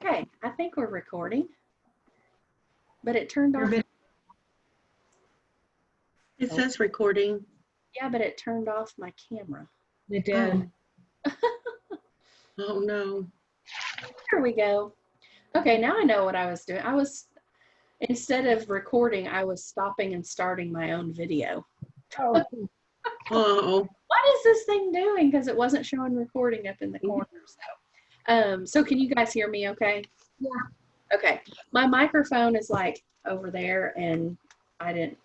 Okay, I think we're recording, but it turned off. It says recording. Yeah, but it turned off my camera. It did. Oh no. Here we go. Okay, now I know what I was doing. Instead of recording, I was stopping and starting my own video. Oh. What is this thing doing? Because it wasn't showing recording up in the corner. So can you guys hear me okay? Yeah. Okay. My microphone is like over there, and I didn't.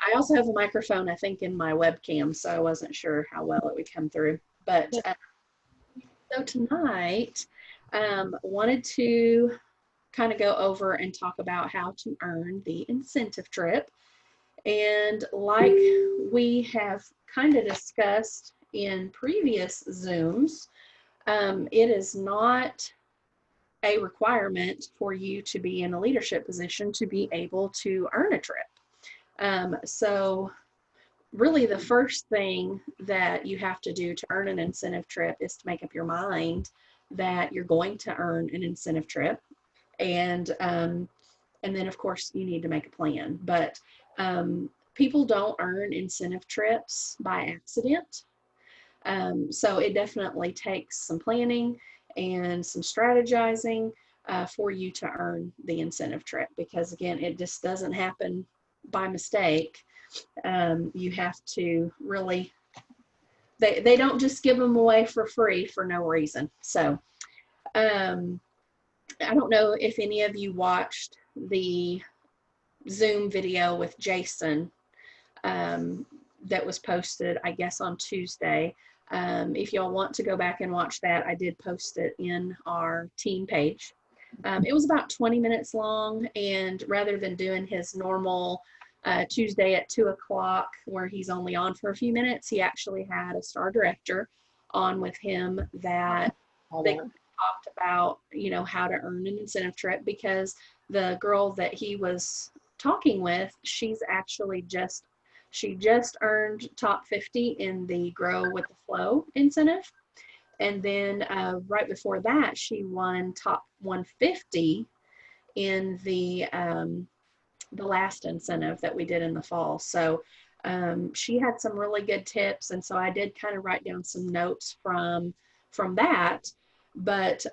I also have a microphone, I think, in my webcam, so I wasn't sure how well it would come through. But so tonight, wanted to kind of go over and talk about how to earn the incentive trip. And like we have kind of discussed in previous Zooms, it is not a requirement for you to be in a leadership position to be able to earn a trip. So really the first thing that you have to do to earn an incentive trip is to make up your mind that you're going to earn an incentive trip. And then of course you need to make a plan, but people don't earn incentive trips by accident. So it definitely takes some planning and some strategizing for you to earn the incentive trip, because again, it just doesn't happen by mistake. You have to really, they don't just give them away for free for no reason. So I don't know if any of you watched the Zoom video with Jason that was posted, I guess, on Tuesday. If y'all want to go back and watch that, I did post it in our team page. It was about 20 minutes long, and rather than doing his normal Tuesday at 2 o'clock where he's only on for a few minutes, he actually had a star director on with him that they talked about, you know, how to earn an incentive trip, because the girl that he was talking with, she's actually she just earned top 50 in the Grow with the Flow incentive. And then right before that, she won top 150 in the last incentive that we did in the fall. So she had some really good tips. And so I did kind of write down some notes from that. But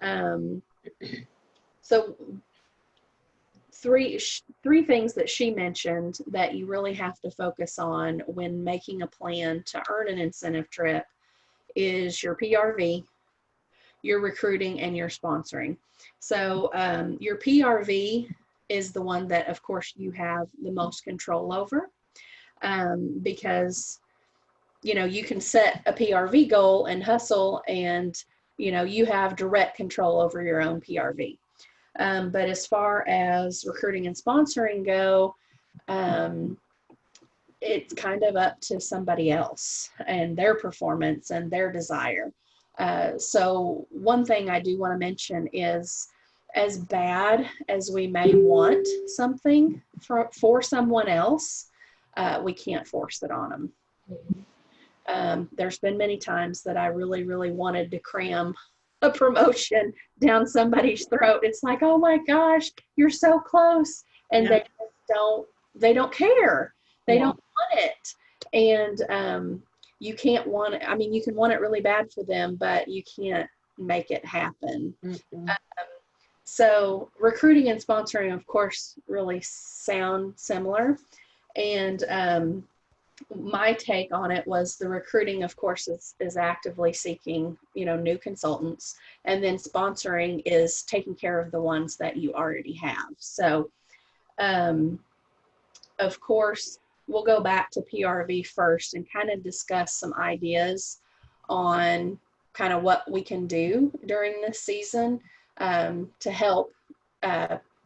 so three things that she mentioned that you really have to focus on when making a plan to earn an incentive trip is your PRV, your recruiting, and your sponsoring. So your PRV is the one that, of course, you have the most control over, because, you know, you can set a PRV goal and hustle, and, you know, you have direct control over your own PRV. But as far as recruiting and sponsoring go, it's kind of up to somebody else and their performance and their desire. So one thing I do want to mention is, as bad as we may want something for someone else, we can't force it on them. There's been many times that I really, really wanted to cram a promotion down somebody's throat. It's like, oh my gosh, you're so close. And they don't care. They don't want it. And you can't want it. I mean, you can want it really bad for them, but you can't make it happen. So recruiting and sponsoring, of course, really sound similar. And my take on it was the recruiting, of course, is actively seeking, you know, new consultants, and then sponsoring is taking care of the ones that you already have. So, of course, we'll go back to PRV first and kind of discuss some ideas on kind of what we can do during this season to help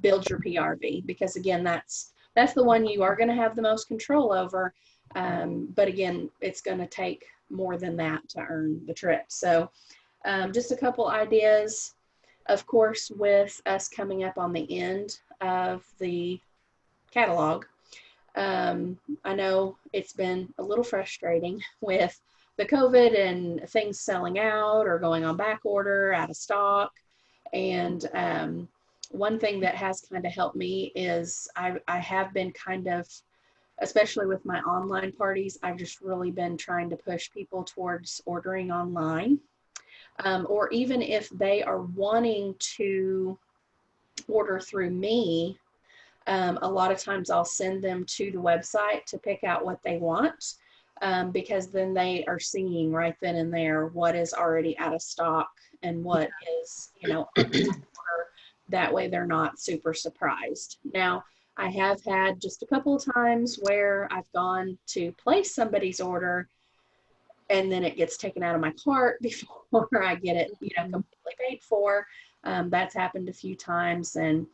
build your PRV, because again, that's the one you are going to have the most control over. But again, it's going to take more than that to earn the trip. So just a couple ideas. Of course, with us coming up on the end of the catalog, I know it's been a little frustrating with the COVID and things selling out or going on back order, out of stock. And one thing that has kind of helped me is I have been kind of, especially with my online parties, I've just really been trying to push people towards ordering online. Or even if they are wanting to order through me, a lot of times I'll send them to the website to pick out what they want, because then they are seeing right then and there what is already out of stock and what is, that way they're not super surprised. Now, I have had just a couple of times where I've gone to place somebody's order and then it gets taken out of my cart before I get it, completely paid for. That's happened a few times, and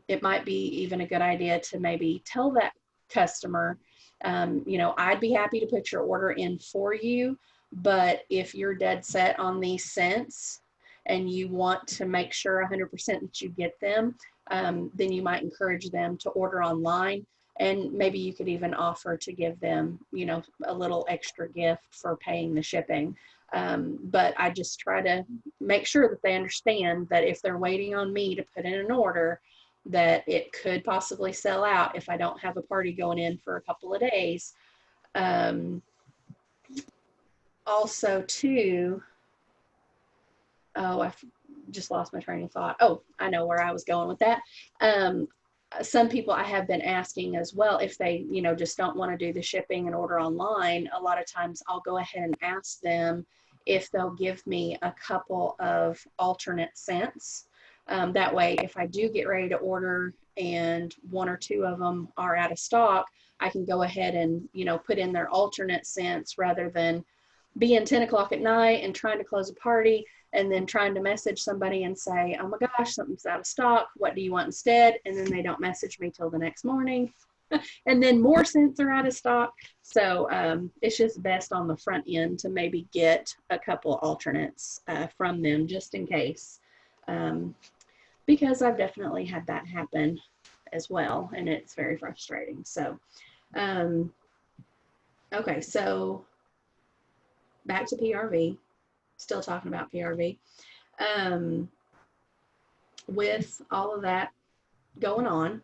it might be even a good idea to maybe tell that customer, I'd be happy to put your order in for you, but if you're dead set on these scents and you want to make sure 100% that you get them, then you might encourage them to order online. And maybe you could even offer to give them, a little extra gift for paying the shipping. But I just try to make sure that they understand that if they're waiting on me to put in an order, that it could possibly sell out if I don't have a party going in for a couple of days. Also, too, I just lost my train of thought. Oh, I know where I was going with that. Some people I have been asking as well, if they, just don't want to do the shipping and order online, a lot of times I'll go ahead and ask them if they'll give me a couple of alternate scents. That way, if I do get ready to order and one or two of them are out of stock, I can go ahead and, put in their alternate scents rather than being 10 o'clock at night and trying to close a party and then trying to message somebody and say, oh my gosh, something's out of stock. What do you want instead? And then they don't message me till the next morning. And then more scents are out of stock. So it's just best on the front end to maybe get a couple alternates from them just in case. Because I've definitely had that happen as well. And it's very frustrating. So, okay, so back to PRV. Still talking about PRV. With all of that going on,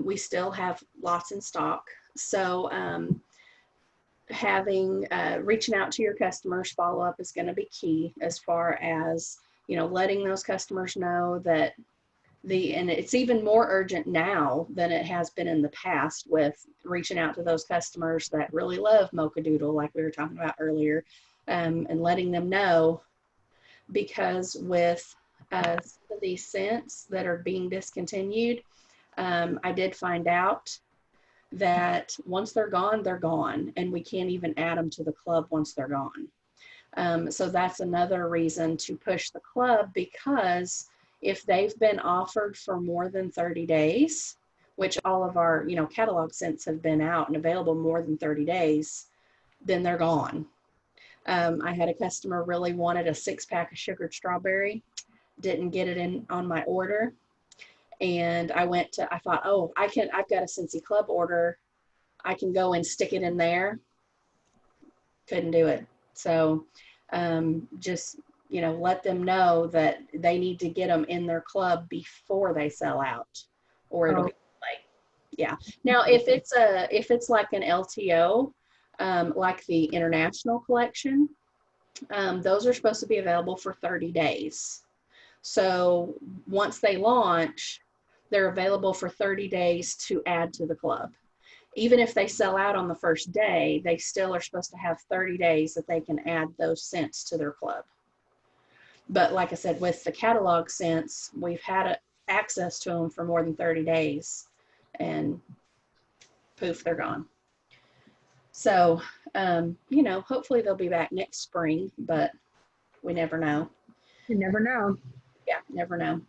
we still have lots in stock. So reaching out to your customers, follow up is going to be key as far as, letting those customers know that and it's even more urgent now than it has been in the past with reaching out to those customers that really love Mocha Doodle, like we were talking about earlier. And letting them know, because with some of these scents that are being discontinued, I did find out that once they're gone, and we can't even add them to the club once they're gone. So that's another reason to push the club, because if they've been offered for more than 30 days, which all of our, catalog scents have been out and available more than 30 days, then they're gone. I had a customer really wanted a 6-pack of sugared strawberry, didn't get it in on my order. And I thought, oh, I've got a Scentsy Club order. I can go and stick it in there. Couldn't do it. So just, let them know that they need to get them in their club before they sell out, or it'll be late. Yeah. Now, if it's like an LTO, like the international collection, those are supposed to be available for 30 days. So once they launch, they're available for 30 days to add to the club. Even if they sell out on the first day, they still are supposed to have 30 days that they can add those scents to their club. But like I said, with the catalog scents, we've had access to them for more than 30 days, and poof, they're gone. So, hopefully they'll be back next spring, but we never know. You never know. Yeah, never know.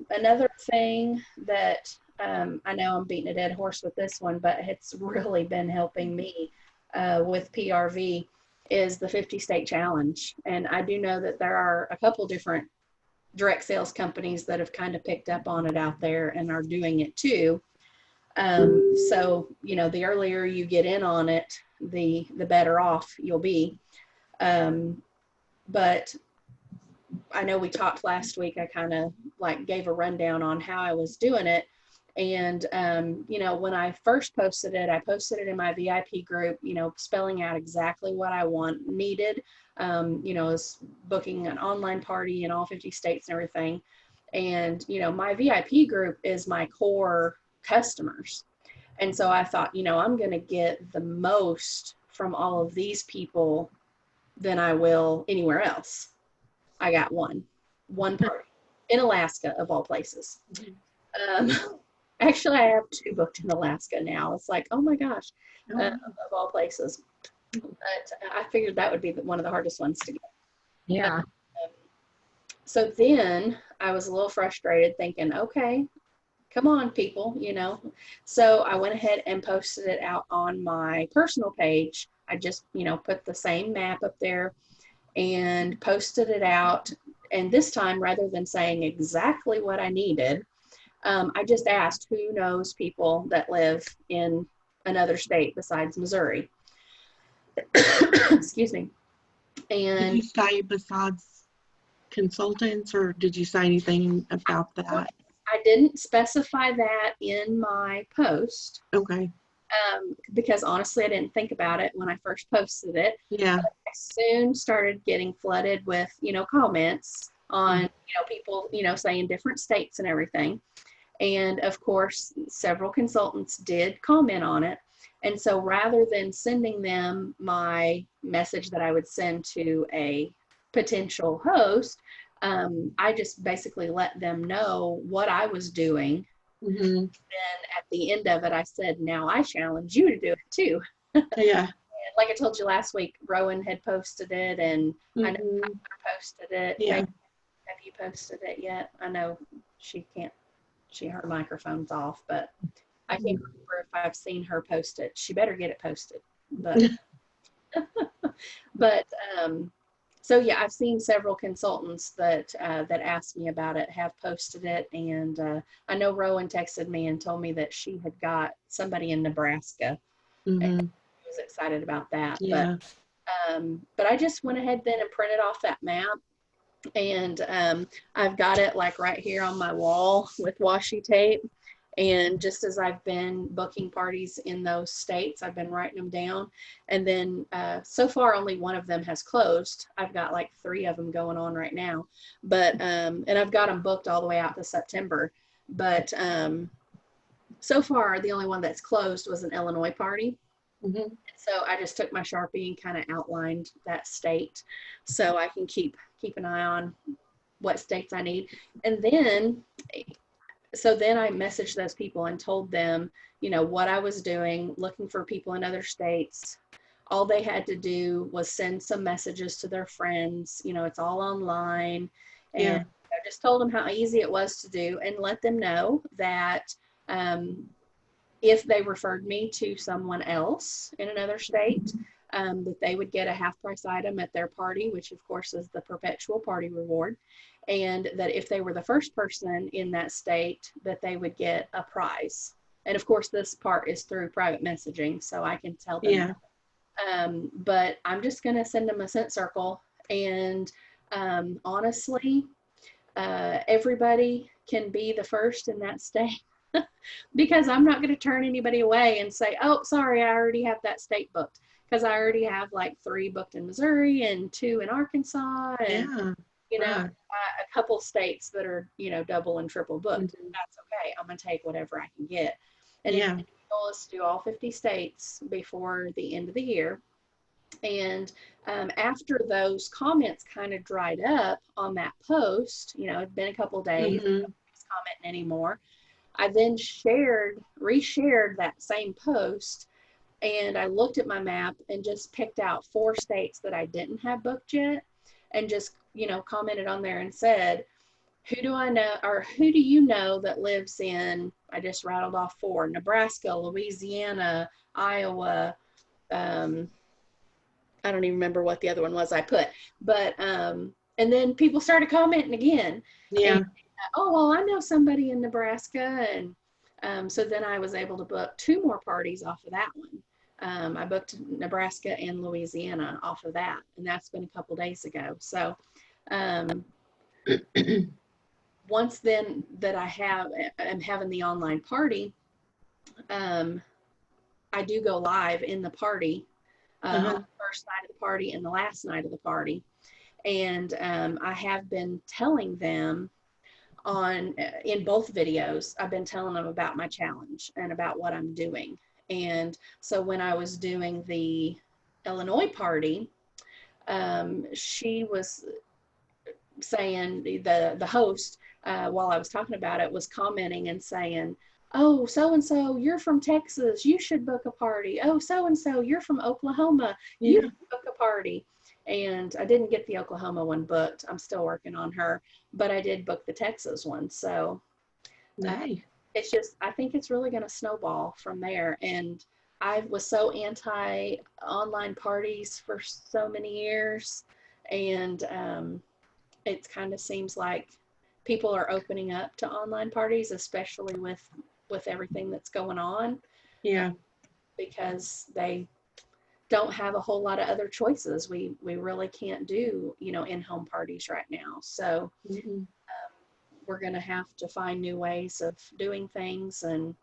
Another thing that I know I'm beating a dead horse with this one, but it's really been helping me with PRV is the 50 state challenge. And I do know that there are a couple different direct sales companies that have kind of picked up on it out there and are doing it too. So, the earlier you get in on it, the better off you'll be. But I know we talked last week, I kind of like gave a rundown on how I was doing it. And, you know, when I first posted it, I posted it in my VIP group, you know, spelling out exactly what I needed, you know, is booking an online party in all 50 states and everything. And, you know, my VIP group is my core customers. And so I thought, you know, I'm going to get the most from all of these people than I will anywhere else. I got one party in Alaska, of all places. Um, actually, I have 2 booked in Alaska now. It's like, oh my gosh, of all places. But I figured that would be one of the hardest ones to get. Yeah. So then I was a little frustrated thinking, okay, come on, people, you know. So I went ahead and posted it out on my personal page. I just, you know, put the same map up there and posted it out. And this time, rather than saying exactly what I needed, I just asked who knows people that live in another state besides Missouri. Excuse me. Did you say besides consultants, or did you say anything about that? I didn't specify that in my post. Okay. Because honestly, I didn't think about it when I first posted it. Yeah. I soon started getting flooded with, you know, comments on, you know, people, you know, saying different states and everything. And of course, several consultants did comment on it. And so rather than sending them my message that I would send to a potential host, I just basically let them know what I was doing. Mm-hmm. And at the end of it, I said, now I challenge you to do it too. Yeah. And like I told you last week, Rowan had posted it, and I know I posted it. Yeah. Have you posted it yet? I know she can't. Her microphone's off, but I can't remember if I've seen her post it. She better get it posted. But but so yeah, I've seen several consultants that that asked me about it have posted it, and I know Rowan texted me and told me that she had got somebody in Nebraska. And I was excited about that. Yeah. But I just went ahead then and printed off that map. And I've got it like right here on my wall with washi tape. And just as I've been booking parties in those states, I've been writing them down. And then so far, only one of them has closed. I've got like 3 of them going on right now. But, and I've got them booked all the way out to September. But so far, the only one that's closed was an Illinois party. So I just took my Sharpie and kind of outlined that state so I can keep an eye on what states I need. And then, so then I messaged those people and told them, you know, what I was doing, looking for people in other states. All they had to do was send some messages to their friends. You know, it's all online. And I just told them how easy it was to do and let them know that if they referred me to someone else in another state, that they would get a half price item at their party, which of course is the perpetual party reward. And that if they were the first person in that state, that they would get a prize. And of course, this part is through private messaging, so I can tell them. But I'm just going to send them a scent circle. And honestly, everybody can be the first in that state. Because I'm not going to turn anybody away and say, oh, sorry, I already have that state booked. Because I already have like 3 booked in Missouri and 2 in Arkansas. And, you know, a couple states that are, you know, double and triple booked. That's okay. I'm going to take whatever I can get. And the goal is to do all 50 states before the end of the year. And after those comments kind of dried up on that post, you know, it'd been a couple days, nobody's commenting anymore. I then reshared that same post, and I looked at my map and just picked out 4 states that I didn't have booked yet, and just, you know, commented on there and said, who do I know, or who do you know that lives in, I just rattled off 4, Nebraska, Louisiana, Iowa, I don't even remember what the other one was I put, but, and then people started commenting again. And, oh, well, I know somebody in Nebraska. And so then I was able to book 2 more parties off of that one. I booked Nebraska and Louisiana off of that. And that's been a couple days ago. So once then that I'm having the online party, I do go live in the party, on the first night of the party and the last night of the party. And I have been telling them in both videos, I've been telling them about my challenge and about what I'm doing. And so when I was doing the Illinois party, she was saying, the host, while I was talking about it, was commenting and saying, oh, so-and-so, you're from Texas, you should book a party. Oh, so-and-so, you're from Oklahoma, you should book a party. And I didn't get the Oklahoma one booked. I'm still working on her, but I did book the Texas one. So it's just, I think it's really going to snowball from there. And I was so anti online parties for so many years. And it kind of seems like people are opening up to online parties, especially with everything that's going on. Yeah. Because they don't have a whole lot of other choices. We really can't do, in-home parties right now. So we're going to have to find new ways of doing things and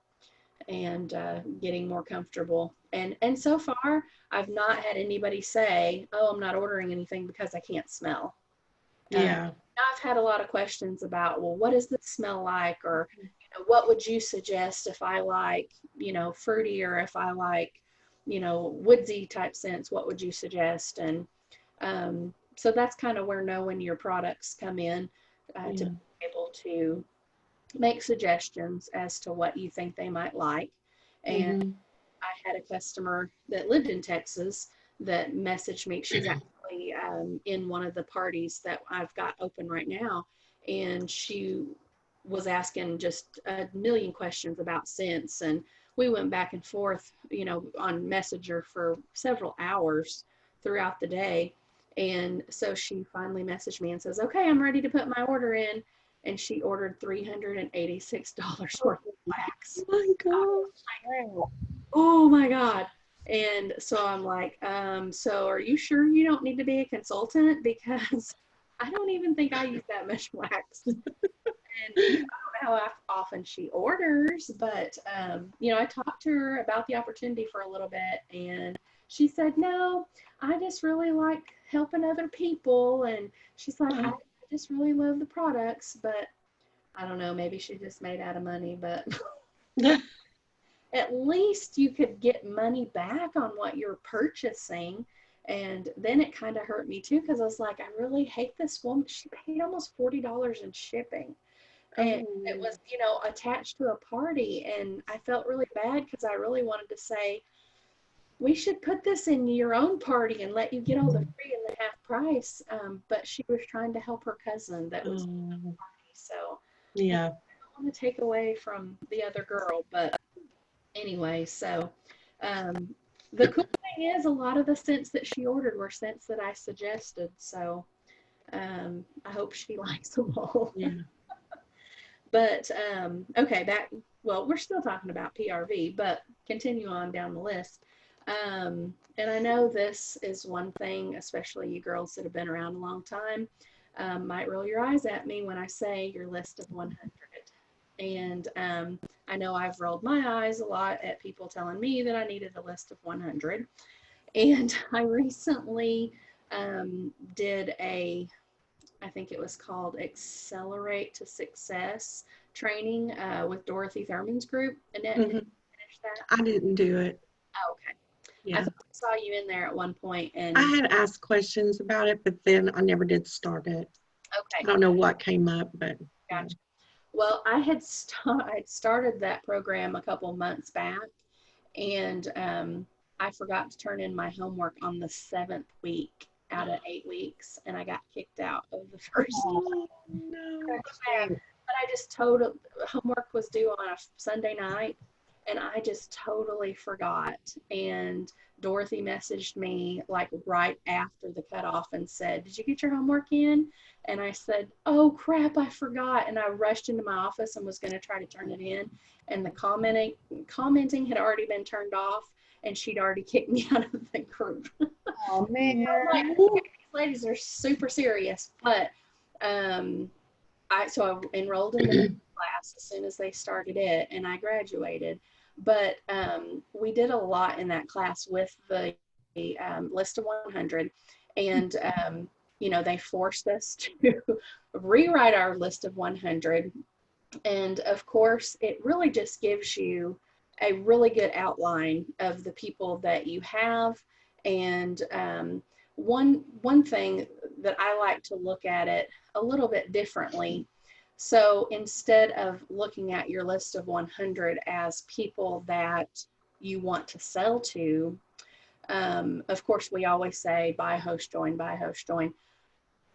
getting more comfortable. And so far, I've not had anybody say, oh, I'm not ordering anything because I can't smell. Yeah. I've had a lot of questions about, well, what does this smell like? Or, what would you suggest if I like, fruity, or if I like, woodsy type scents, what would you suggest? And so that's kind of where knowing your products come in, to be able to make suggestions as to what you think they might like. And I had a customer that lived in Texas that messaged me. She's actually in one of the parties that I've got open right now. And she was asking just a million questions about scents. And we went back and forth, on Messenger for several hours throughout the day. And so she finally messaged me and says, okay, I'm ready to put my order in. And she ordered $386 worth of wax. Oh my gosh. Oh my God. And so I'm like, so are you sure you don't need to be a consultant? Because I don't even think I use that much wax. And I don't know how often she orders, but, I talked to her about the opportunity for a little bit, and she said, no, I just really like helping other people. And she's like, I just really love the products, but I don't know, maybe she just made out of money, but at least you could get money back on what you're purchasing. And then it kind of hurt me too, because I was like, I really hate this woman. She paid almost $40 in shipping. And it was, attached to a party. And I felt really bad because I really wanted to say, we should put this in your own party and let you get all the free and the half price. But she was trying to help her cousin that was in the party. So yeah, I don't want to take away from the other girl. But anyway, so the cool thing is a lot of the scents that she ordered were scents that I suggested. So I hope she likes them all. Yeah. But, okay, we're still talking about PRV, but continue on down the list. And I know this is one thing, especially you girls that have been around a long time, might roll your eyes at me when I say your list of 100. And I know I've rolled my eyes a lot at people telling me that I needed a list of 100. And I recently did I think it was called Accelerate to Success training with Dorothy Thurman's group. Annette, did you finish that? I didn't do it. Oh, okay. Yeah. I saw you in there at one point, and I had asked questions about it, but then I never did start it. Okay. I don't know what came up, but. Gotcha. Well, I had started that program a couple months back, and I forgot to turn in my homework on the 7th week out of 8 weeks, and I got kicked out of the first one. No. But I just homework was due on a Sunday night, and I just totally forgot. And Dorothy messaged me like right after the cutoff and said, did you get your homework in? And I said, oh crap, I forgot. And I rushed into my office and was going to try to turn it in. And the commenting had already been turned off, and she'd already kicked me out of the group. Oh man. Like, these ladies are super serious, but So I enrolled in the class as soon as they started it, and I graduated. But we did a lot in that class with the list of 100, and they forced us to rewrite our list of 100. And of course, it really just gives you a really good outline of the people that you have. And one thing that I like to look at it a little bit differently. So instead of looking at your list of 100 as people that you want to sell to, of course, we always say buy, host, join, buy, host, join.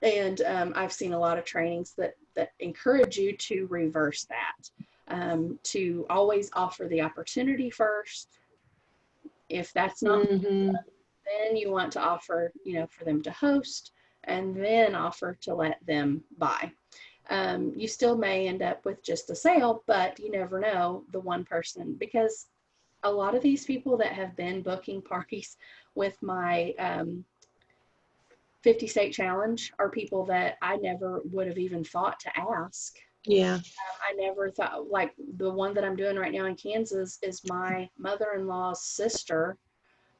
And I've seen a lot of trainings that encourage you to reverse that, to always offer the opportunity first. If that's not, then you want to offer, for them to host, and then offer to let them buy. You still may end up with just a sale, but you never know the one person, because a lot of these people that have been booking parties with my 50 state challenge are people that I never would have even thought to ask. Yeah. I never thought, like the one that I'm doing right now in Kansas is my mother-in-law's sister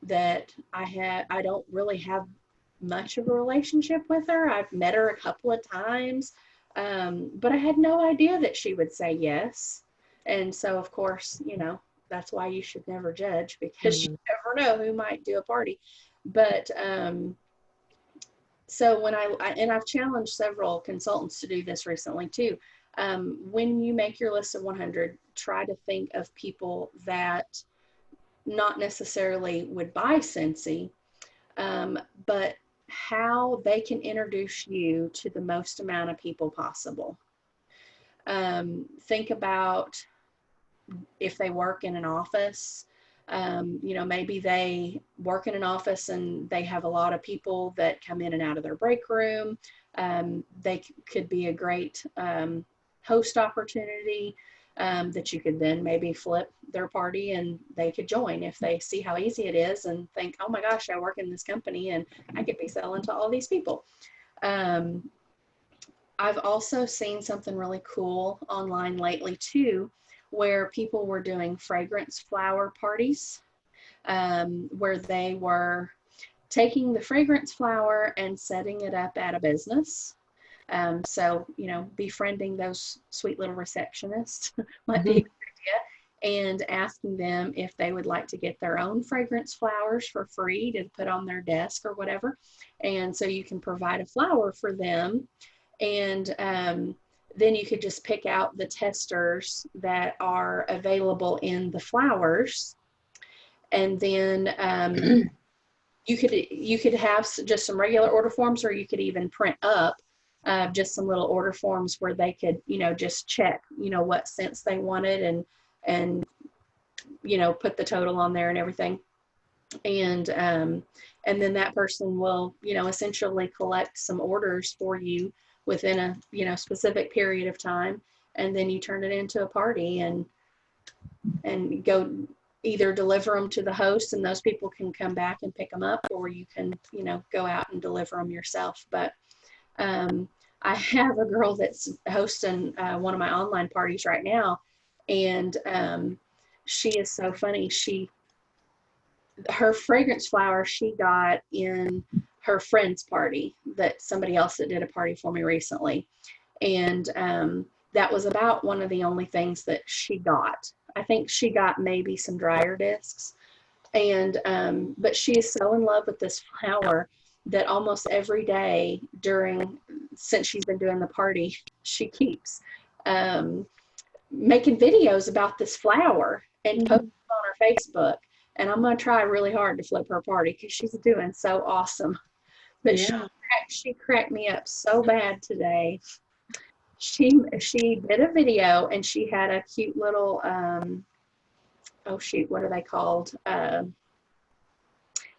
that I don't really have much of a relationship with her. I've met her a couple of times, but I had no idea that she would say yes. And so, of course, that's why you should never judge, because you never know who might do a party. But so and I've challenged several consultants to do this recently too. When you make your list of 100, try to think of people that not necessarily would buy Scentsy, but how they can introduce you to the most amount of people possible. Think about if they work in an office. Maybe they work in an office and they have a lot of people that come in and out of their break room. They could be a great host opportunity that you could then maybe flip their party and they could join if they see how easy it is and think, oh my gosh, I work in this company and I could be selling to all these people. I've also seen something really cool online lately too, where people were doing fragrance flower parties, where they were taking the fragrance flower and setting it up at a business. So, befriending those sweet little receptionists might be a good idea, and asking them if they would like to get their own fragrance flowers for free to put on their desk or whatever. And so you can provide a flower for them. And then you could just pick out the testers that are available in the flowers. And then you could have just some regular order forms, or you could even print up just some little order forms where they could, just check, what scents they wanted and put the total on there and everything. And then that person will, essentially collect some orders for you within a, specific period of time. And then you turn it into a party and go either deliver them to the host and those people can come back and pick them up, or you can, go out and deliver them yourself. But I have a girl that's hosting one of my online parties right now, and she is so funny. Her fragrance flower she got in her friend's party, that somebody else that did a party for me recently. And that was about one of the only things that she got. I think she got maybe some dryer discs. And but she is so in love with this flower that almost every day since she's been doing the party, she keeps making videos about this flower and posting on her Facebook. And I'm going to try really hard to flip her party because she's doing so awesome. But she cracked me up so bad today. She did a video and she had a cute little, oh shoot, what are they called?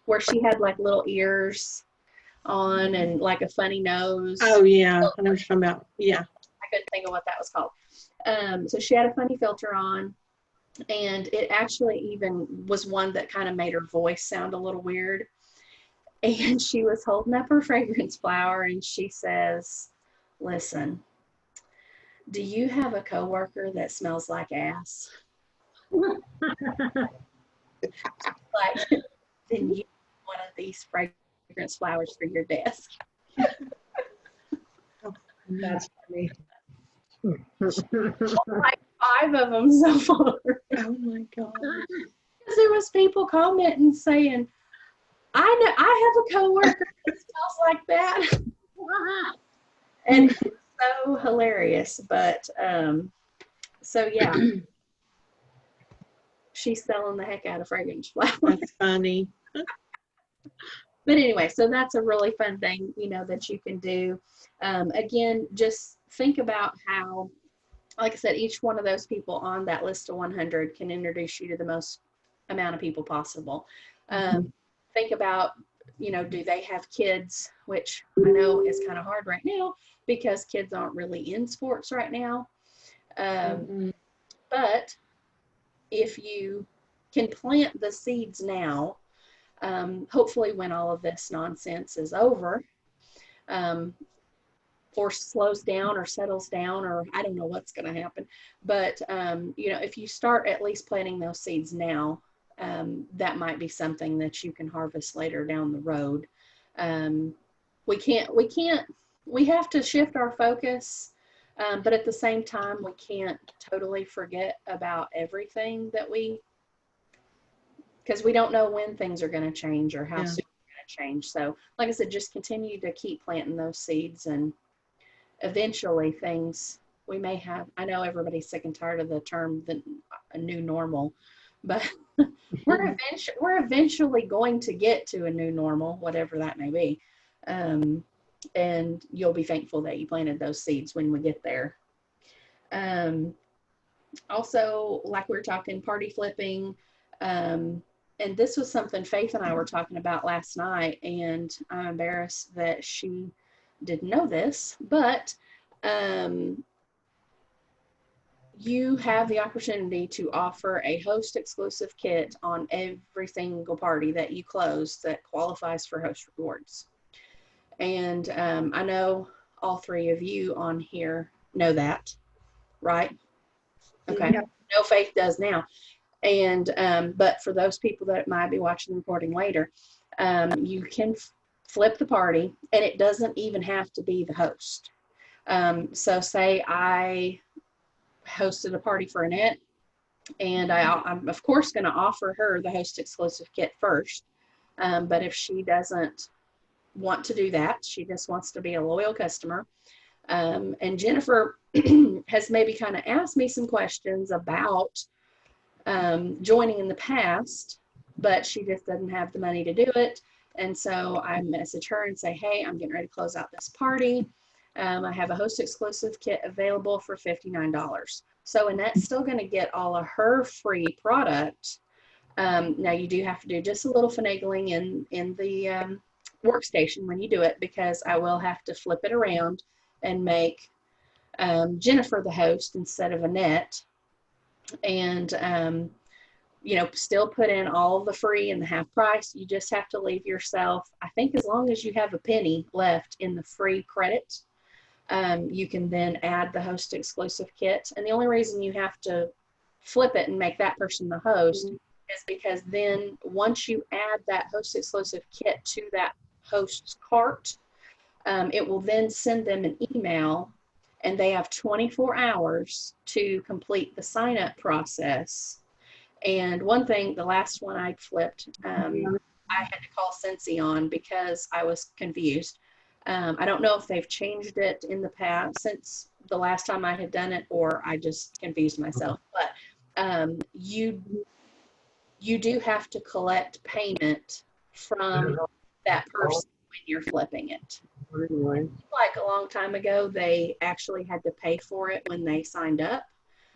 Where she had like little ears on and like a funny nose. Oh yeah, I know what you're talking about. Yeah. I couldn't think of what that was called. So she had a funny filter on, and it actually even was one that kind of made her voice sound a little weird. And she was holding up her fragrance flower and she says, Listen, do you have a coworker that smells like ass? Like, then you need one of these fragrance flowers for your desk. That's funny. Like 5 of them so far. Oh my God. Because there was people commenting saying, I know I have a coworker that smells like that. And it's so hilarious. But so yeah. She's selling the heck out of fragrance flowers. That's funny. But anyway, so that's a really fun thing, you know, that you can do. Again, just think about how, like I said, each one of those people on that list of 100 can introduce you to the most amount of people possible. Think about, you know, do they have kids, which I know is kind of hard right now because kids aren't really in sports right now. But if you can plant the seeds now, hopefully when all of this nonsense is over, or slows down or settles down, or I don't know what's going to happen. But, you know, if you start at least planting those seeds now, that might be something that you can harvest later down the road. We have to shift our focus, but at the same time, we can't totally forget about everything that because we don't know when things are going to change or how soon they're going to change. So like I said, just continue to keep planting those seeds, and eventually we may have, I know everybody's sick and tired of the term, a new normal, but we're eventually going to get to a new normal, whatever that may be. And you'll be thankful that you planted those seeds when we get there. Also, like we were talking, party flipping, and this was something Faith and I were talking about last night, and I'm embarrassed that she didn't know this, but you have the opportunity to offer a host exclusive kit on every single party that you close that qualifies for host rewards. And I know all 3 of you on here know that, right? Okay. Yeah. No, Faith does now. And but for those people that might be watching the recording later, you can flip the party, and it doesn't even have to be the host. So say I hosted a party for Annette, and I'm of course going to offer her the host exclusive kit first. But if she doesn't want to do that, she just wants to be a loyal customer. And Jennifer has maybe kind of asked me some questions about joining in the past, but she just doesn't have the money to do it. And so I message her and say, hey, I'm getting ready to close out this party. I have a host exclusive kit available for $59. So Annette's still going to get all of her free product. Now you do have to do just a little finagling in the workstation when you do it, because I will have to flip it around and make Jennifer the host instead of Annette. And you know, still put in all the free and the half price. You just have to leave yourself, I think, as long as you have a penny left in the free credit, you can then add the host exclusive kit. And the only reason you have to flip it and make that person the host is because then once you add that host exclusive kit to that host's cart, it will then send them an email, and they have 24 hours to complete the sign up process. And one thing, the last one I flipped, I had to call Scentsy on because I was confused. I don't know if they've changed it in the past since the last time I had done it, or I just confused myself. But you do have to collect payment from that person when you're flipping it. Like a long time ago, they actually had to pay for it when they signed up.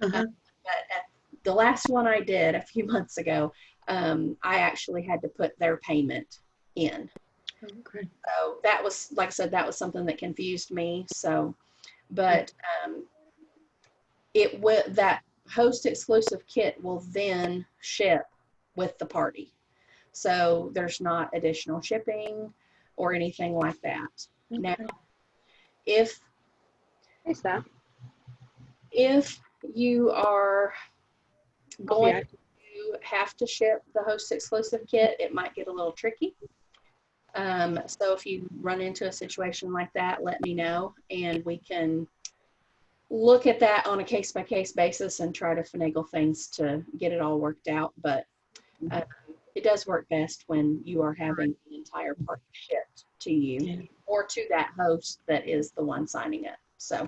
But at the last one I did a few months ago, I actually had to put their payment in. Okay. So that was, like I said, that was something that confused me. So, but that host exclusive kit will then ship with the party. So there's not additional shipping or anything like that. Okay. Now, if Hey, Steph. If you are going to have to ship the host exclusive kit, it might get a little tricky. So if you run into a situation like that, let me know, and we can look at that on a case-by-case basis and try to finagle things to get it all worked out. But it does work best when you are having the entire party shipped to you or to that host that is the one signing it. So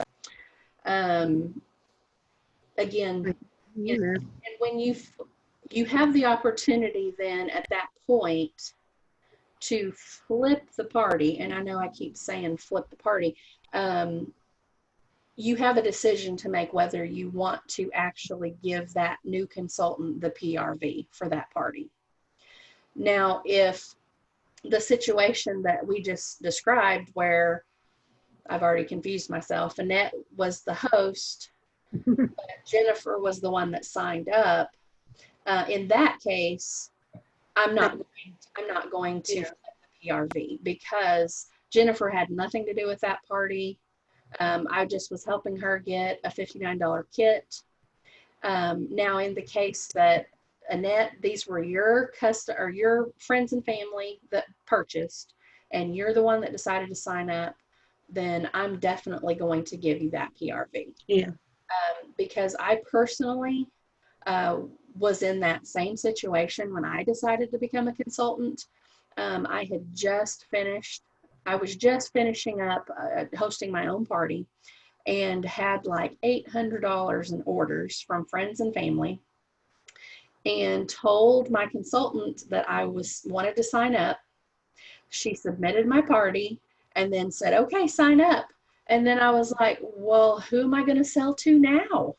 again, and when you have the opportunity then at that point to flip the party, and I know I keep saying flip the party, you have a decision to make whether you want to actually give that new consultant the PRV for that party. Now, if the situation that we just described, where I've already confused myself, Annette was the host, but Jennifer was the one that signed up, in that case, I'm not going to flip the PRV, because Jennifer had nothing to do with that party. I just was helping her get a $59 kit. Now, in the case that Annette, these were your friends and family that purchased, and you're the one that decided to sign up, then I'm definitely going to give you that PRV. Yeah. Because I personally was in that same situation when I decided to become a consultant. I was just finishing up hosting my own party, and had like $800 in orders from friends and family, and told my consultant that I wanted to sign up. She submitted my party and then said, okay, sign up. And then I was like, well, who am I going to sell to now?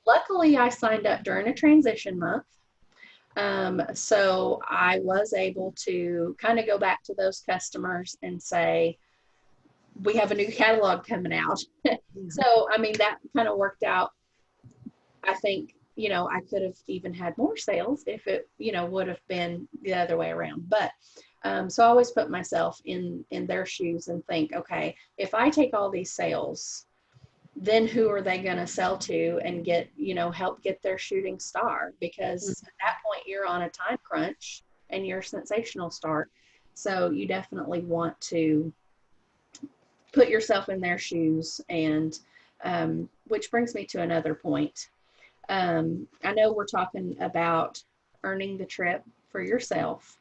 Luckily, I signed up during a transition month. So I was able to kind of go back to those customers and say, we have a new catalog coming out. So, I mean, that kind of worked out. I think, I could have even had more sales if it, would have been the other way around. But, so I always put myself in their shoes and think, okay, if I take all these sales, then who are they going to sell to and get, help get their shooting star? Because at that point you're on a time crunch and you're a sensational start. So you definitely want to put yourself in their shoes. And which brings me to another point. I know we're talking about earning the trip for yourself.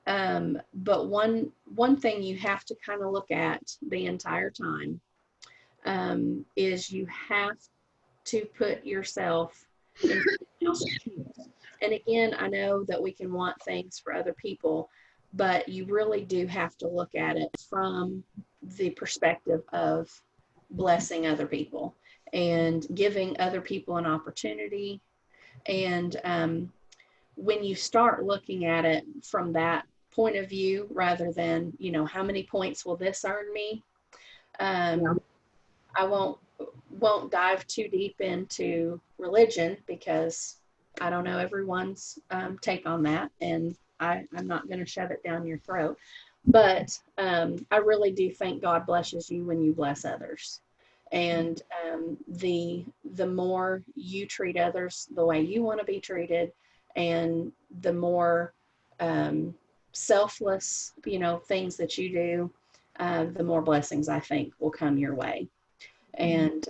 But one thing you have to kind of look at the entire time is you have to put yourself in someone else's shoes. And again, I know that we can want things for other people, but you really do have to look at it from the perspective of blessing other people and giving other people an opportunity. And when you start looking at it from that point of view, rather than, how many points will this earn me? I won't dive too deep into religion, because I don't know everyone's take on that, and I'm not going to shove it down your throat. But I really do think God blesses you when you bless others. And the more you treat others the way you want to be treated, and the more selfless, things that you do, the more blessings I think will come your way. And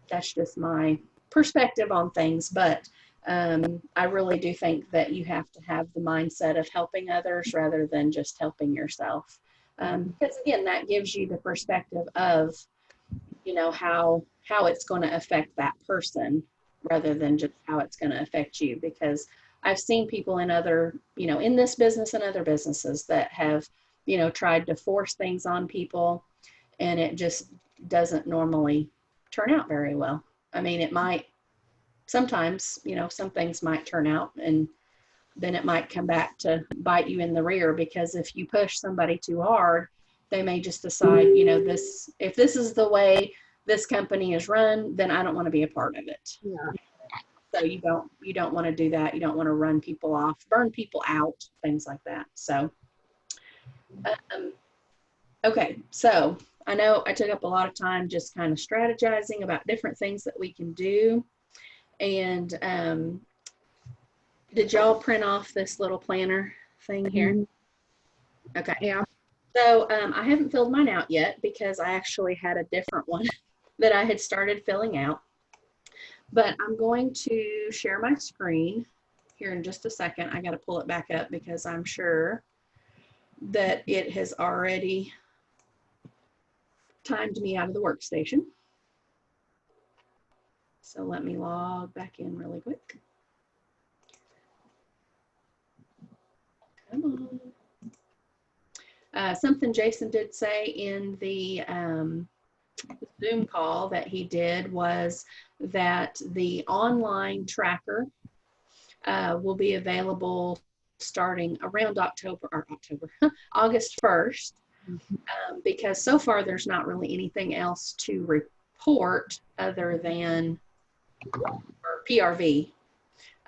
that's just my perspective on things. But I really do think that you have to have the mindset of helping others rather than just helping yourself. Because again, that gives you the perspective of, how it's going to affect that person rather than just how it's going to affect you. Because I've seen people in other, in this business and other businesses that have, tried to force things on people, and it just doesn't normally turn out very well. I mean, it might sometimes, some things might turn out, and then it might come back to bite you in the rear, because if you push somebody too hard, they may just decide, if this is the way this company is run, then I don't want to be a part of it. Yeah. So you don't want to do that. You don't want to run people off, burn people out, things like that. So, okay. So I know I took up a lot of time just kind of strategizing about different things that we can do. And did y'all print off this little planner thing here? Okay. Yeah. So I haven't filled mine out yet because I actually had a different one that I had started filling out. But I'm going to share my screen here in just a second. I got to pull it back up because I'm sure that it has already timed me out of the workstation. So let me log back in really quick. Come on. Something Jason did say in the Zoom call that he did was that the online tracker will be available starting around August 1st, because so far there's not really anything else to report other than PRV.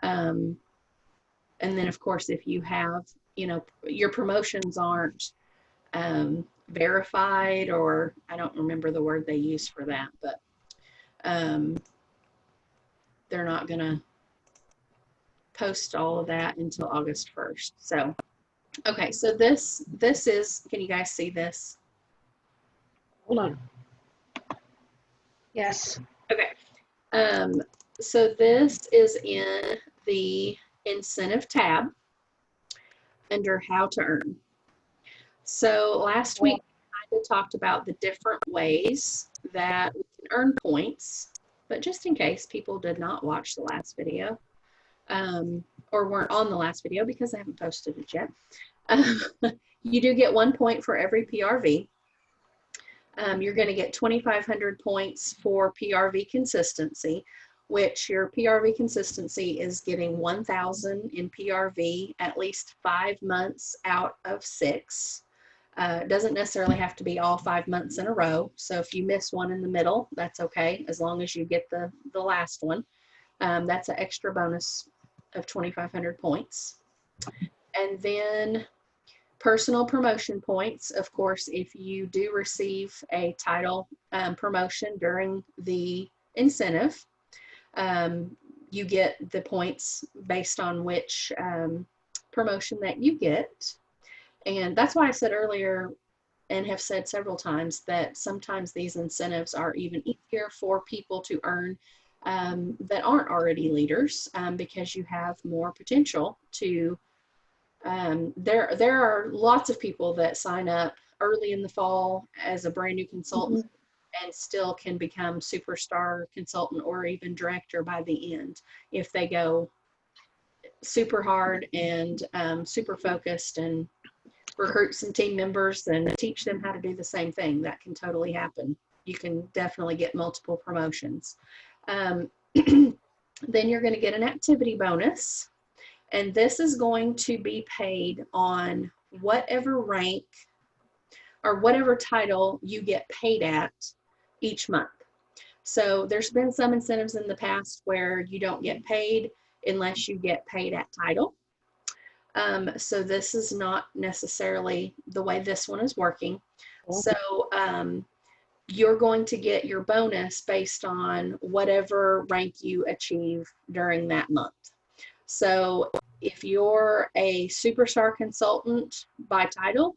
And then of course, if you have, you know, your promotions aren't verified, or I don't remember the word they use for that, but they're not gonna post all of that until August 1st. So, okay, so this is, can you guys see this? Hold on. Yes. Okay. So this is in the incentive tab under how to earn. So last week I kind of talked about the different ways that we can earn points, but just in case people did not watch the last video, or weren't on the last video because I haven't posted it yet, you do get 1 point for every PRV. You're going to get 2,500 points for PRV consistency, which your PRV consistency is getting 1,000 in PRV at least 5 months out of 6. It doesn't necessarily have to be all 5 months in a row. So if you miss one in the middle, that's okay, as long as you get the last one. That's an extra bonus of 2,500 points. And then personal promotion points, of course, if you do receive a title promotion during the incentive, you get the points based on which promotion that you get. And that's why I said earlier, and have said several times, that sometimes these incentives are even easier for people to earn that aren't already leaders, because you have more potential to there are lots of people that sign up early in the fall as a brand new consultant and still can become superstar consultant or even director by the end if they go super hard and super focused and recruit some team members and teach them how to do the same thing. That can totally happen. You can definitely get multiple promotions. Then you're going to get an activity bonus. And this is going to be paid on whatever rank or whatever title you get paid at each month. So there's been some incentives in the past where you don't get paid unless you get paid at title. So this is not necessarily the way this one is working. So you're going to get your bonus based on whatever rank you achieve during that month. So if you're a superstar consultant by title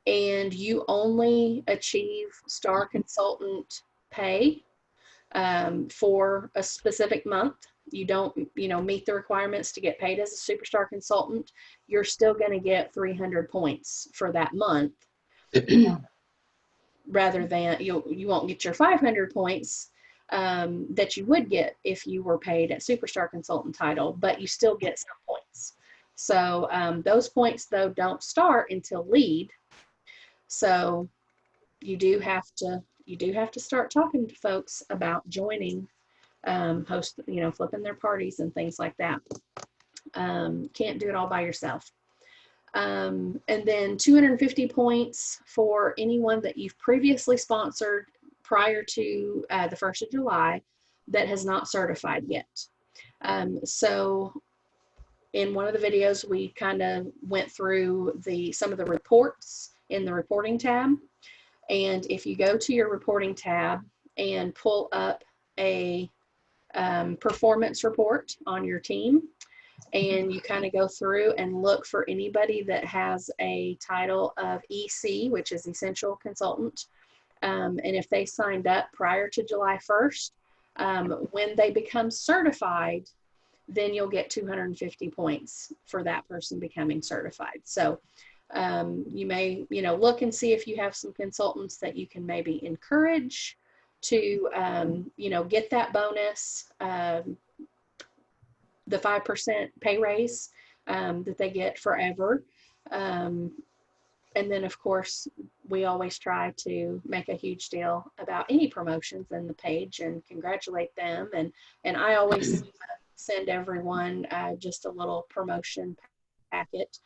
and you only achieve star consultant pay for a specific month, you don't, meet the requirements to get paid as a superstar consultant, you're still going to get 300 points for that month. Rather than you won't get your 500 points that you would get if you were paid at superstar consultant title, but you still get some points. So those points though don't start until lead. So you do have to start talking to folks about joining, flipping their parties and things like that. Can't do it all by yourself. And then 250 points for anyone that you've previously sponsored prior to the 1st of July that has not certified yet. So in one of the videos, we kind of went through some of the reports in the reporting tab. And if you go to your reporting tab and pull up a performance report on your team, and you kind of go through and look for anybody that has a title of EC, which is Essential Consultant. And if they signed up prior to July 1st, when they become certified, then you'll get 250 points for that person becoming certified. So you may, look and see if you have some consultants that you can maybe encourage to, get that bonus, the 5% pay raise that they get forever. And then, of course, we always try to make a huge deal about any promotions in the page and congratulate them. And I always send everyone just a little promotion packet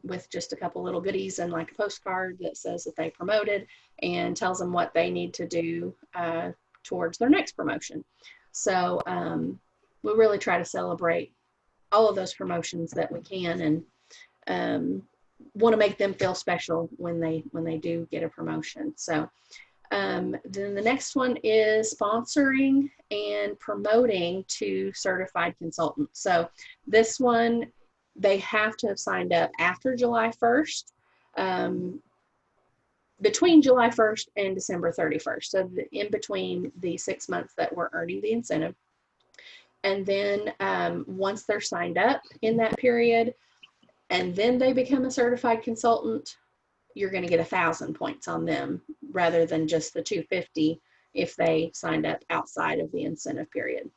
with just a couple little goodies and like a postcard that says that they promoted and tells them what they need to do towards their next promotion. So we really try to celebrate all of those promotions that we can, and want to make them feel special when they do get a promotion. So then the next one is sponsoring and promoting to certified consultants. So this one, they have to have signed up after July 1st, between July 1st and December 31st. So in between the 6 months that we're earning the incentive. And then once they're signed up in that period, and then they become a certified consultant, you're going to get 1,000 points on them rather than just the 250 if they signed up outside of the incentive period.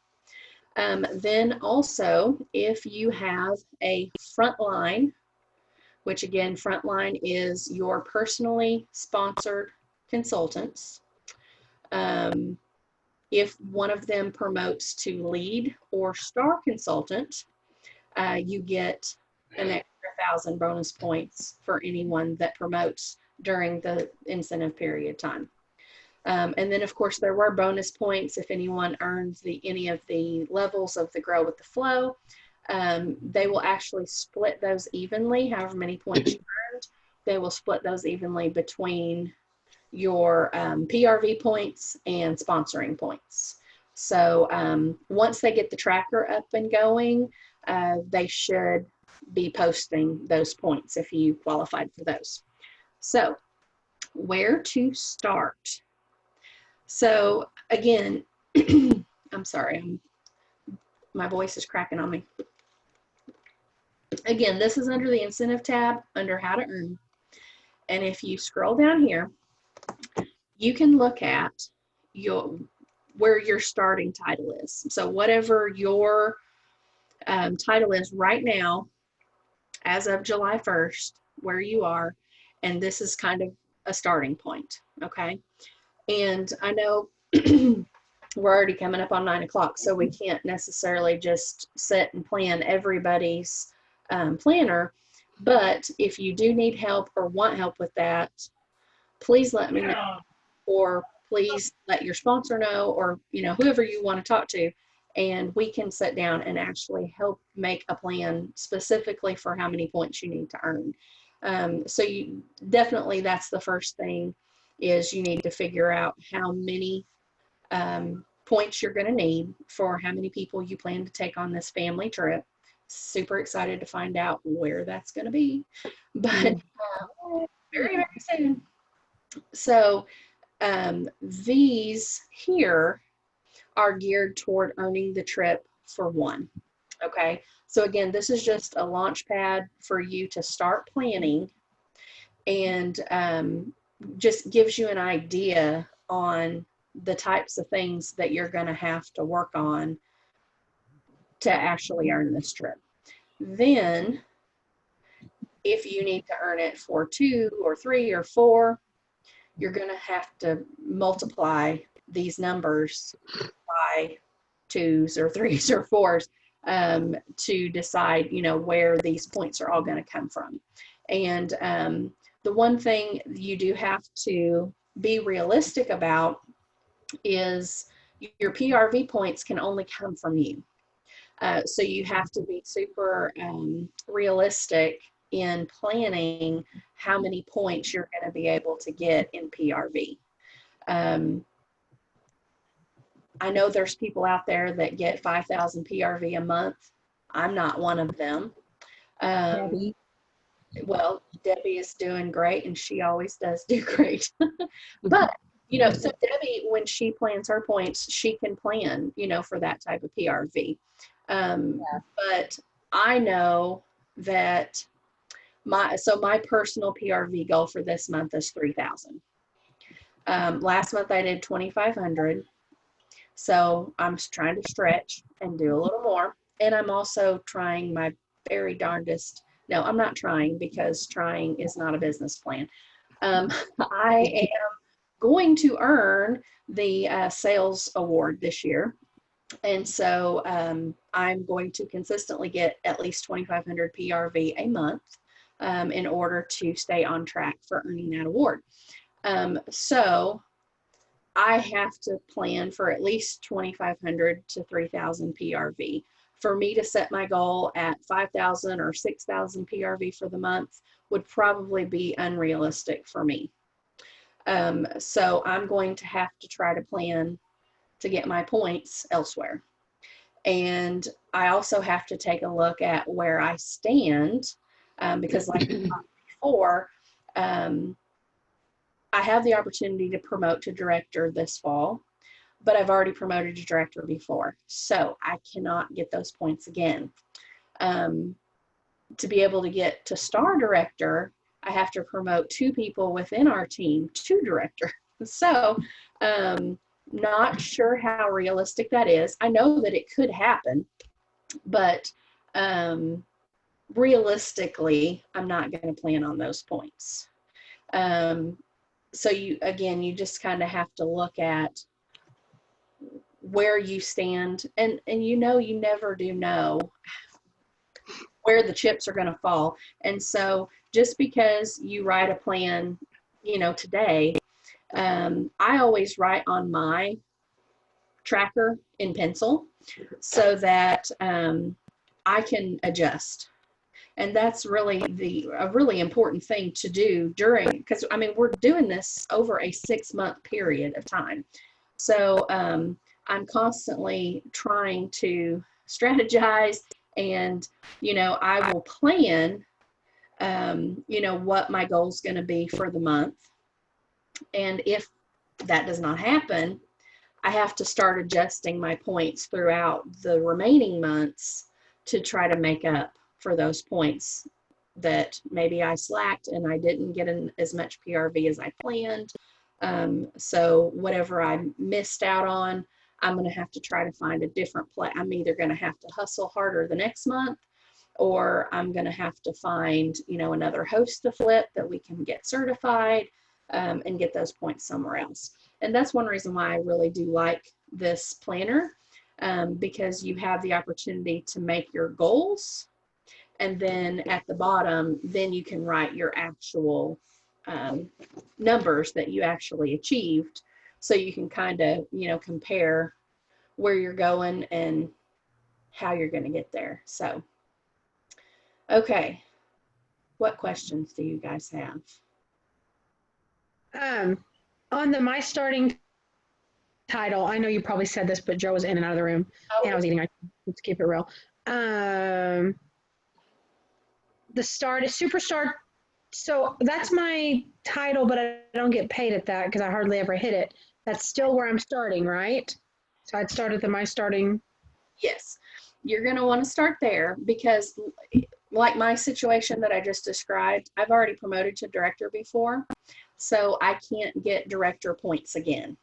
Then also, if you have a frontline, which again, frontline is your personally sponsored consultants. If one of them promotes to lead or star consultant, you get an extra 1,000 bonus points for anyone that promotes during the incentive period time. And then, of course, there were bonus points if anyone earns any of the levels of the Grow with the Flow. They will actually split those evenly, however many points you earned. They will split those evenly between your PRV points and sponsoring points. So once they get the tracker up and going, they should be posting those points if you qualified for those. So where to start? So again, I'm sorry, my voice is cracking on me. Again, this is under the incentive tab under how to earn. And if you scroll down here, you can look at where your starting title is. So whatever your title is right now, as of July 1st, where you are, and this is kind of a starting point, okay? And I know we're already coming up on 9 o'clock, so we can't necessarily just sit and plan everybody's planner, but if you do need help or want help with that, please let me know, or please let your sponsor know, or whoever you want to talk to, and we can sit down and actually help make a plan specifically for how many points you need to earn. So you definitely, that's the first thing, is you need to figure out how many points you're going to need for how many people you plan to take on this family trip. Super excited to find out where that's going to be, but very, very soon. So these here are geared toward earning the trip for one. Okay, so again, this is just a launch pad for you to start planning, and just gives you an idea on the types of things that you're going to have to work on to actually earn this trip. Then, if you need to earn it for 2 or 3 or 4, you're going to have to multiply these numbers by 2s or 3s or 4s to decide, where these points are all going to come from. And the one thing you do have to be realistic about is your PRV points can only come from you. So you have to be super realistic in planning how many points you're going to be able to get in PRV. I know there's people out there that get 5,000 PRV a month. I'm not one of them. Debbie. Well, Debbie is doing great, and she always does do great. But, you know, so Debbie, when she plans her points, she can plan, you know, for that type of PRV. But I know that my personal PRV goal for this month is 3,000. Last month I did 2,500. So I'm trying to stretch and do a little more. And I'm also trying my very darndest. No, I'm not trying, because trying is not a business plan. I am going to earn the sales award this year. And so I'm going to consistently get at least 2,500 PRV a month in order to stay on track for earning that award. So I have to plan for at least 2,500 to 3,000 PRV. For me to set my goal at 5,000 or 6,000 PRV for the month would probably be unrealistic for me. So I'm going to have to try to plan to get my points elsewhere. And I also have to take a look at where I stand, because like before, I have the opportunity to promote to director this fall, but I've already promoted to director before, so I cannot get those points again. To be able to get to star director, I have to promote 2 people within our team to director. So not sure how realistic that is. I know that it could happen, but realistically, I'm not going to plan on those points. So you just kind of have to look at where you stand, and you know, you never do know where the chips are going to fall. And so just because you write a plan, you know, today, I always write on my tracker in pencil so that I can adjust. And that's really a really important thing to do because I mean, we're doing this over a 6-month period of time. So I'm constantly trying to strategize, and, you know, I will plan, you know, what my goal is going to be for the month. And if that does not happen, I have to start adjusting my points throughout the remaining months to try to make up for those points that maybe I slacked and I didn't get in as much PRV as I planned. So whatever I missed out on, I'm going to have to try to find a different play. I'm either going to have to hustle harder the next month, or I'm going to have to find, you know, another host to flip that we can get certified and get those points somewhere else. And that's one reason why I really do like this planner, because you have the opportunity to make your goals, and then at the bottom, then you can write your actual numbers that you actually achieved, so you can kind of, you know, compare where you're going and how you're going to get there. So, okay, what questions do you guys have? On the My Starting title, I know you probably said this, but Joe was in and out of the room, and I was eating. Let's keep it real. The superstar. So that's my title, but I don't get paid at that because I hardly ever hit it. That's still where I'm starting, right? So I'd start at the My Starting. Yes, you're going to want to start there, because like my situation that I just described, I've already promoted to director before, so I can't get director points again.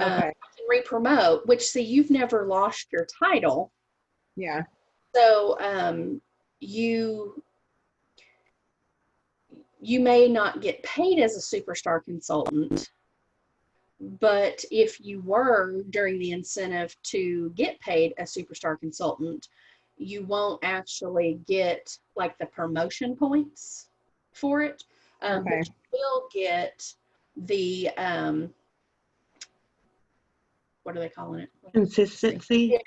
Okay. I can re-promote, which, see, you've never lost your title. Yeah. So you may not get paid as a superstar consultant, but if you were during the incentive to get paid as superstar consultant, you won't actually get like the promotion points for it. Okay. But you will get the what are they calling it? Consistency.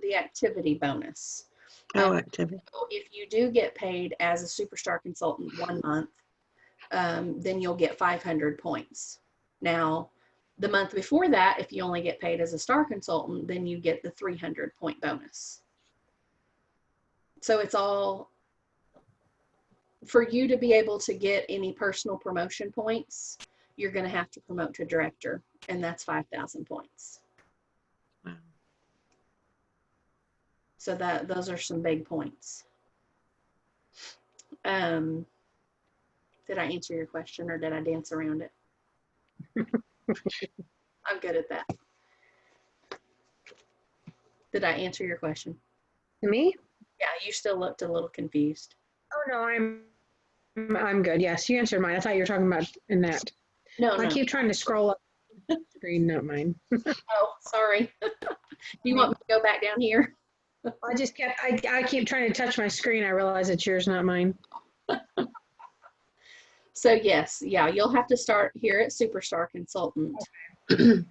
The activity bonus. Oh, activity. So if you do get paid as a superstar consultant 1 month, then you'll get 500 points. Now, the month before that, if you only get paid as a star consultant, then you get the 300 point bonus. So it's all for you to be able to get any personal promotion points. You're going to have to promote to director, and that's 5,000 points. Wow. So those are some big points. Did I answer your question, or did I dance around it? I'm good at that. Did I answer your question? Me? Yeah, you still looked a little confused. Oh no, I'm good. Yes, you answered mine. I thought you were talking about in that. No, I no. keep trying to scroll up the screen, not mine. Oh, sorry. Do you want me to go back down here? I keep trying to touch my screen. I realize it's yours, not mine. So yes, yeah, you'll have to start here at Superstar Consultant. And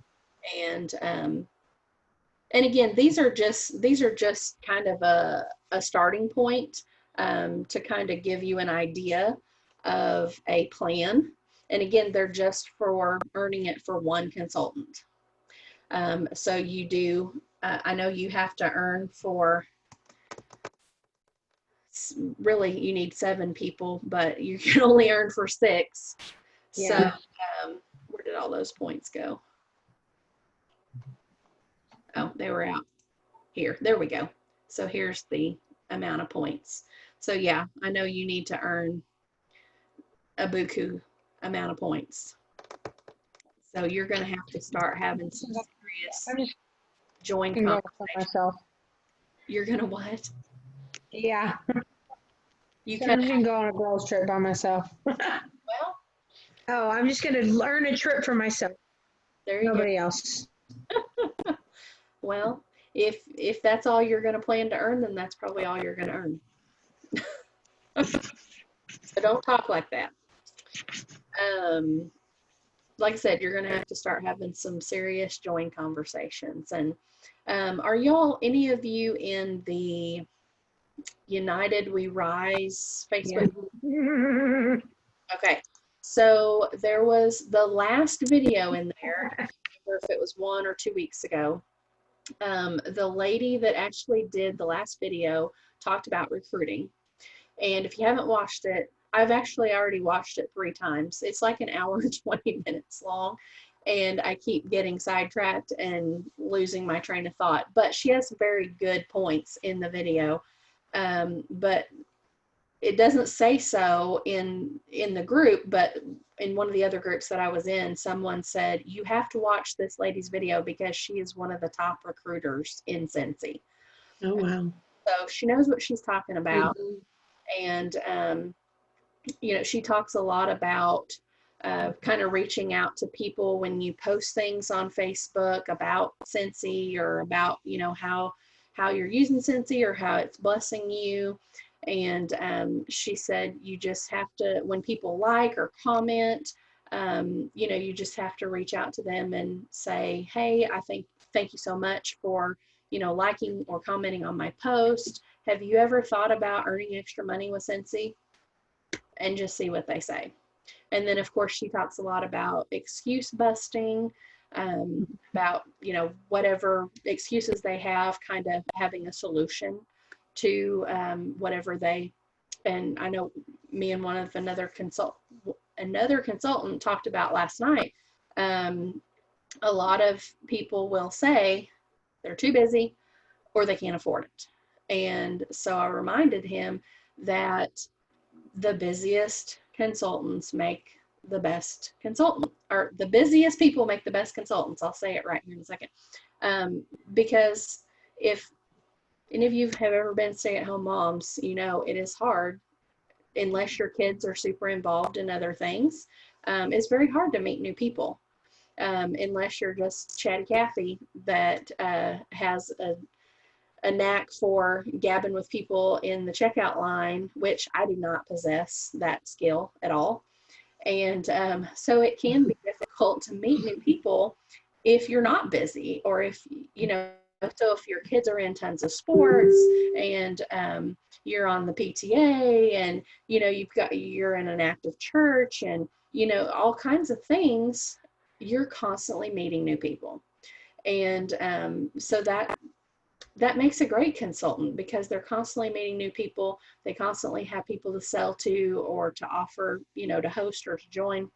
again, these are just kind of a starting point to kind of give you an idea of a plan. And again, they're just for earning it for one consultant. So you do, I know you have to earn for, really you need 7 people, but you can only earn for 6. Yeah. So where did all those points go? Oh, they were out here. There we go. So here's the amount of points. So yeah, I know you need to earn a buku amount of points. So you're going to have to start having some serious I'm just joint going conversations. myself. You're going to what? Yeah. You I'm just can, gonna go on a girls trip by myself. well, Oh, I'm just gonna learn a trip for myself. there you Nobody else. go. Well, if that's all you're going to plan to earn, then that's probably all you're going to earn. So don't talk like that. Like I said, you're going to have to start having some serious join conversations. And are y'all, any of you in the United We Rise Facebook group? Yeah. Okay. So there was the last video in there. I don't remember if it was 1 or 2 weeks ago. The lady that actually did the last video talked about recruiting. And if you haven't watched it, I've actually already watched it 3 times. It's like an hour and 20 minutes long, and I keep getting sidetracked and losing my train of thought. But she has very good points in the video, but it doesn't say so in the group. But in one of the other groups that I was in, someone said, you have to watch this lady's video because she is one of the top recruiters in Scentsy. Oh, wow. So she knows what she's talking about. Mhm. And you know, she talks a lot about kind of reaching out to people when you post things on Facebook about Scentsy, or about, you know, how you're using Scentsy or how it's blessing you. And she said you just have to, when people like or comment, you know, you just have to reach out to them and say, hey, thank you so much for, you know, liking or commenting on my post. Have you ever thought about earning extra money with Scentsy? And just see what they say. And then, of course, she talks a lot about excuse busting, about, you know, whatever excuses they have, kind of having a solution to whatever they, and I know me and another consultant talked about last night. A lot of people will say they're too busy or they can't afford it. And so I reminded him that the busiest consultants make the best consultant, or the busiest people make the best consultants. I'll say it right here in a second. Because if any of you have ever been stay-at-home moms, you know it is hard unless your kids are super involved in other things. It's very hard to meet new people unless you're just Chatty Cathy that has a knack for gabbing with people in the checkout line, which I do not possess that skill at all. And so it can be difficult to meet new people if you're not busy, or if, you know, so if your kids are in tons of sports and you're on the PTA and, you know, you're in an active church and, you know, all kinds of things, you're constantly meeting new people. And so that makes a great consultant because they're constantly meeting new people. They constantly have people to sell to or to offer, you know, to host or to join.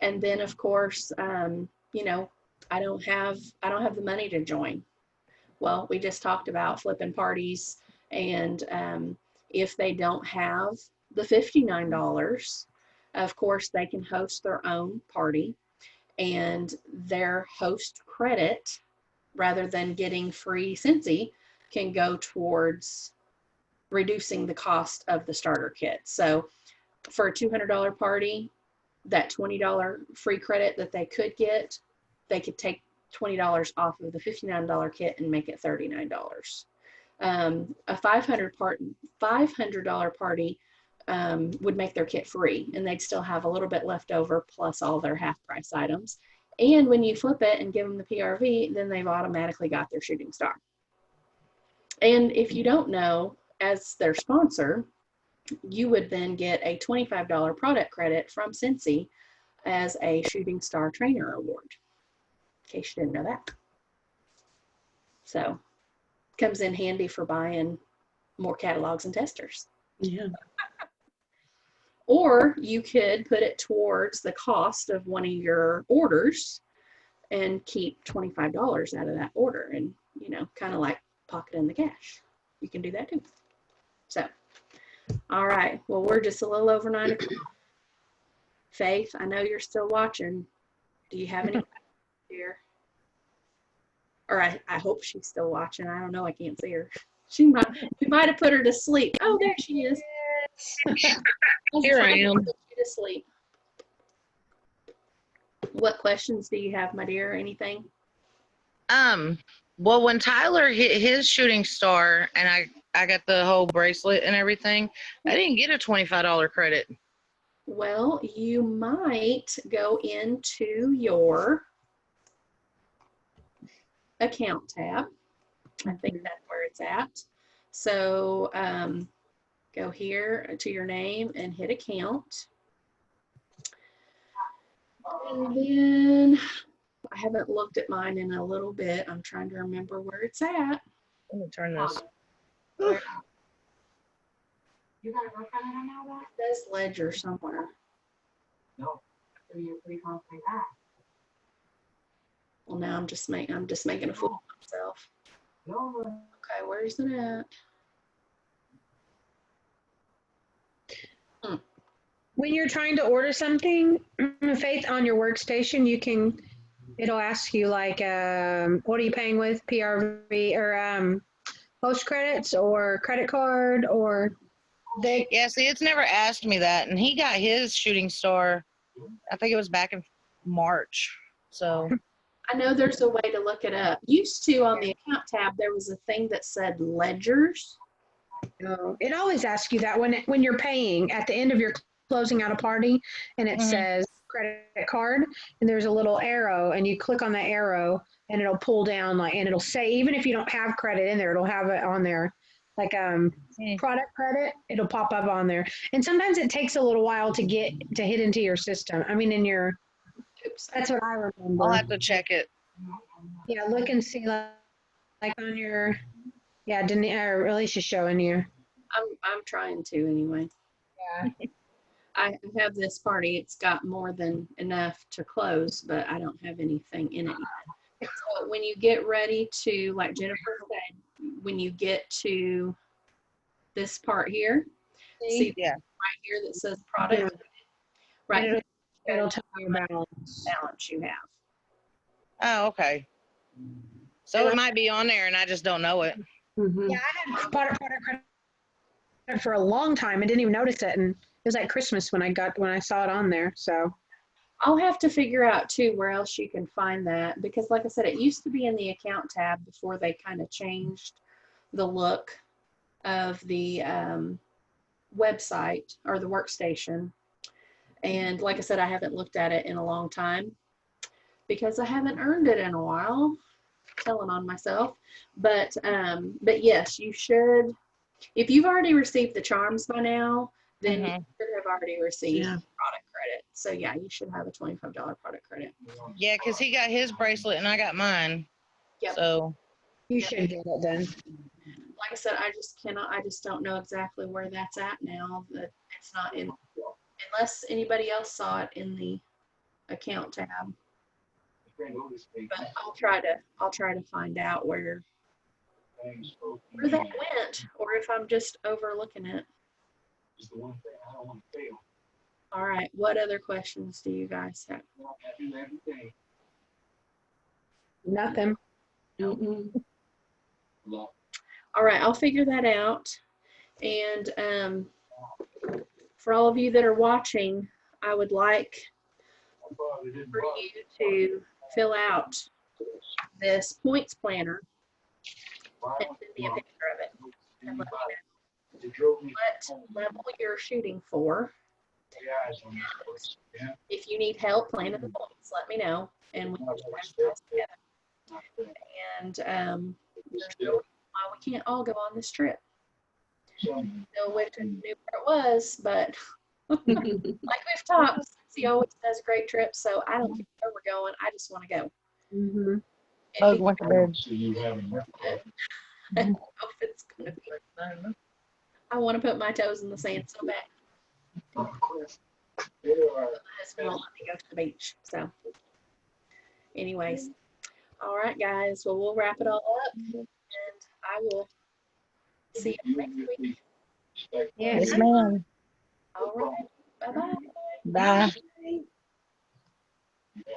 And then of course, you know, I don't have the money to join. Well, we just talked about flipping parties, and if they don't have the $59, of course they can host their own party, and their host credit, rather than getting free Scentsy, can go towards reducing the cost of the starter kit. So for a $200 party, that $20 free credit that they could get, they could take $20 off of the $59 kit and make it $39. A $500 party would make their kit free, and they'd still have a little bit left over plus all their half price items. And when you flip it and give them the PRV, then they've automatically got their shooting star. And if you don't know, as their sponsor, you would then get a $25 product credit from Scentsy as a shooting star trainer award, in case you didn't know that. So comes in handy for buying more catalogs and testers. Yeah. Or you could put it towards the cost of one of your orders and keep $25 out of that order and, you know, kind of like pocket in the cash. You can do that too. So, all right. Well, we're just a little over 9 o'clock. Faith, I know you're still watching. Do you have any questions here? Or I hope she's still watching. I don't know. I can't see her. We might have put her to sleep. Oh, there she is. Here I am. Put you to sleep. What questions do you have, my dear? Anything? Well, when Tyler hit his shooting star and I got the whole bracelet and everything, I didn't get a $25 credit. Well, you might go into your account tab. I think that's where it's at. So go here to your name and hit account. And then I haven't looked at mine in a little bit. I'm trying to remember where it's at. Let me turn this. Where, you gotta work on it on all that? It says ledger somewhere. No. So you're pretty confident that. Well, now I'm just making a fool of myself. No. Okay, where is it at? When you're trying to order something, Faith, on your workstation, it'll ask you like, what are you paying with, PRV or post credits or credit card or Yeah, see, it's never asked me that. And he got his shooting star, I think it was back in March. So I know there's a way to look it up. Used to, on the account tab, there was a thing that said ledgers. It always asks you that when you're paying at the end of your closing out a party, and it says credit card, and there's a little arrow, and you click on the arrow, and it'll pull down and it'll say, even if you don't have credit in there, it'll have it on there, like product credit. It'll pop up on there, and sometimes it takes a little while to hit into your system. I mean, in your. Oops. That's what I remember. I'll have to check it. Yeah, look and see, like on your. Yeah, or Alicia's showing you. I'm trying to anyway. Yeah. I have this party. It's got more than enough to close, but I don't have anything in it yet. So when you get ready to, like Jennifer said, when you get to this part here, see Yeah. right here that says product, right? It'll tell you balance you have. Oh, okay. So it might be on there and I just don't know it. Mm-hmm. Yeah, I had product credit for a long time. I didn't even notice it, and it was like Christmas when I saw it on there. So I'll have to figure out too where else you can find that, because like I said, it used to be in the account tab before they kind of changed the look of the website or the workstation. And like I said, I haven't looked at it in a long time because I haven't earned it in a while. telling on myself. But yes, you should. If you've already received the charms by now, then you should have already received Yeah. product credit. So yeah, you should have a $25 product credit. Yeah, because he got his bracelet and I got mine. Yep. So You should get it then. Like I said, I just don't know exactly where that's at now. That it's not in, unless anybody else saw it in the account tab. But I'll try to find out where that went, or if I'm just overlooking it. All right. What other questions do you guys have? Nothing. Mm-mm. All right, I'll figure that out. And for all of you that are watching, I would like for you to fill out this points planner and send me a picture of it and let me know what level you're shooting for. If you need help planning the points, let me know, and we can do that together. And there's no reason why we can't all go on this trip. Still wish I knew where it was, but like we've talked, he always does great trips, so I don't care where we're going. I just want to go. Mm-hmm. Bug went to bed. I don't know if it's gonna be. I want to put my toes in the sand so bad. But my husband won't let me go to the beach. So, anyways, all right, guys. Well, we'll wrap it all up, and I will see you next week. Yes, ma'am. All right. Bye-bye. Bye. Bye.